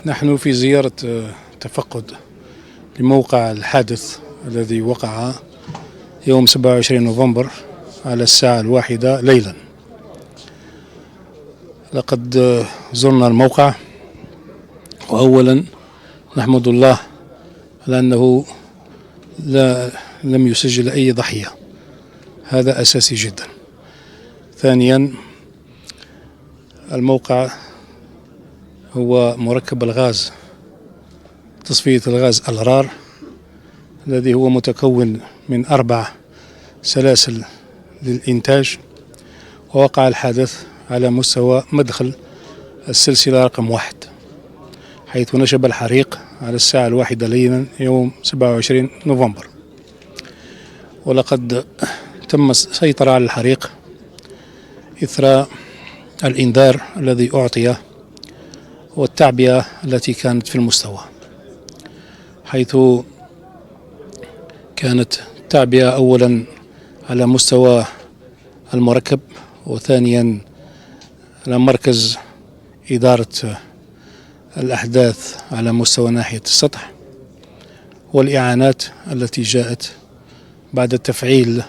نحن في زيارة تفقد لموقع الحادث الذي وقع يوم 27 نوفمبر على الساعة 1 ليلا. لقد زرنا الموقع، وأولا نحمد الله على أنه لم يسجل أي ضحية، هذا أساسي جدا. ثانيا، الموقع هو مركب الغاز، تصفية الغاز الرار، الذي هو متكون من 4 سلاسل للإنتاج، ووقع الحادث على مستوى مدخل السلسلة رقم 1، حيث نشب الحريق على الساعة 1 ليلا يوم 27 نوفمبر. ولقد تم السيطرة على الحريق إثر الإنذار الذي أعطي والتعبئة التي كانت في المستوى، حيث كانت تعبئة أولا على مستوى المركب، وثانيا على مركز إدارة الأحداث على مستوى ناحية السطح، والإعانات التي جاءت بعد تفعيل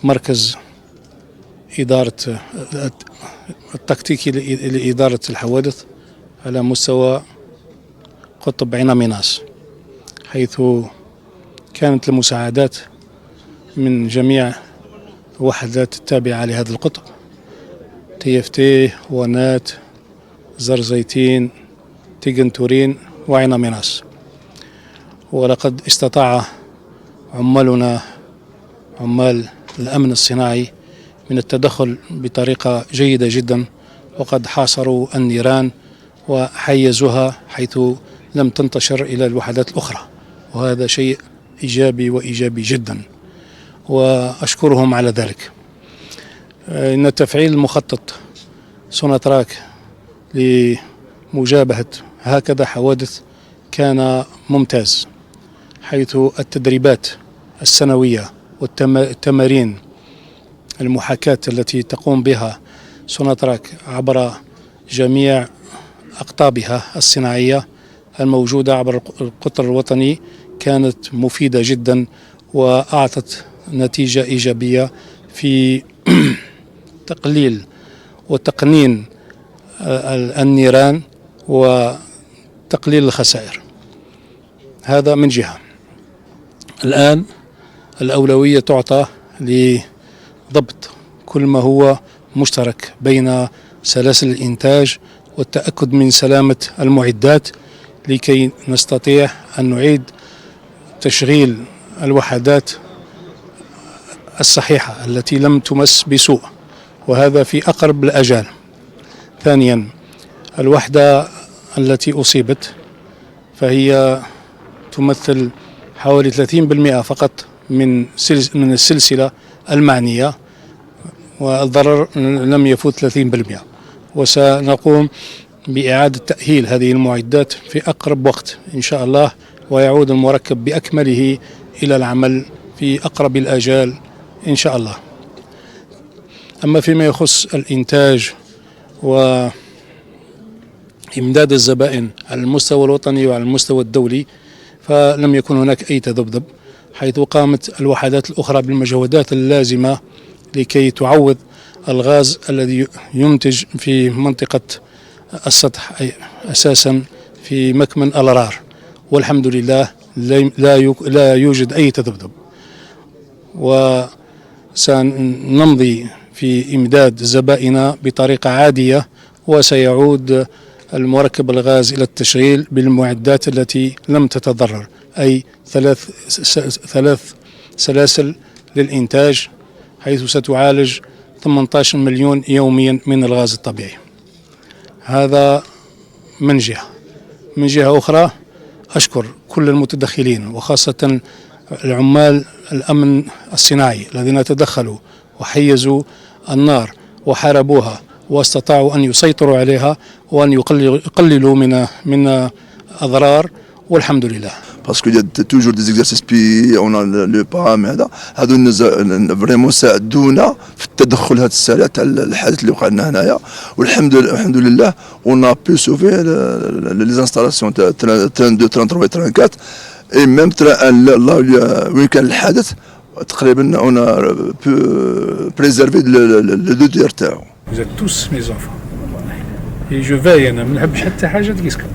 مركز إدارة التكتيكي لإدارة الحوادث على مستوى قطب عين ميناس، حيث كانت المساعدات من جميع الوحدات التابعة لهذا القطب: TFT، ونات، زرزيتين، تيجن تورين، وعين ميناس. ولقد استطاع عمال الأمن الصناعي من التدخل بطريقة جيدة جدا، وقد حاصروا النيران وحيزوها حيث لم تنتشر إلى الوحدات الأخرى، وهذا شيء إيجابي جدا، وأشكرهم على ذلك. إن التفعيل المخطط سوناتراك لمجابهة هكذا حوادث كان ممتاز، حيث التدريبات السنوية والتمارين المحاكاة التي تقوم بها سوناتراك عبر جميع أقطابها الصناعية الموجودة عبر القطر الوطني كانت مفيدة جدا، وأعطت نتيجة إيجابية في تقليل وتقنين النيران وتقليل الخسائر. هذا من جهة. الآن الأولوية تعطى لضبط كل ما هو مشترك بين سلاسل الإنتاج والتأكد من سلامة المعدات، لكي نستطيع أن نعيد تشغيل الوحدات الصحيحة التي لم تمس بسوء، وهذا في أقرب الأجال. ثانيا، الوحدة التي أصيبت فهي تمثل حوالي 30% فقط من السلسلة المعنية، والضرر لم يفوت 30%، وسنقوم بإعادة تأهيل هذه المعدات في أقرب وقت إن شاء الله، ويعود المركب بأكمله إلى العمل في أقرب الآجال إن شاء الله. أما فيما يخص الإنتاج وإمداد الزبائن على المستوى الوطني وعلى المستوى الدولي، فلم يكن هناك أي تذبذب، حيث قامت الوحدات الأخرى بالمجهودات اللازمة لكي تعوض الغاز الذي ينتج في منطقة السطح، أي أساسا في مكمن الرار، والحمد لله لا يوجد أي تذبذب. وسنمضي في إمداد زبائن بطريقة عادية، وسيعود المركب الغاز إلى التشغيل بالمعدات التي لم تتضرر، أي ثلاث سلاسل للإنتاج، حيث ستعالج 18 مليون يوميا من الغاز الطبيعي. هذا من جهة. من جهة أخرى، أشكر كل المتدخلين وخاصة العمال الأمن الصناعي الذين تدخلوا وحيزوا النار وحاربوها واستطاعوا أن يسيطروا عليها وأن يقللوا من أضرار، والحمد لله. باسكو il y a toujours des exercices puis on a le PAM هذو فريمون ساعدونا في التدخل هذا السريع تاع الحادث اللي وقع لنا هنايا، والحمد لله on a pu sauver les installations تاع 32 33 34 et même وين كان الحادث تقريبا on a pu préserver le deux tiers تاعو. Vous êtes tous mes enfants et je veille، أنا ما نحبش حتى حاجة تقيسكم.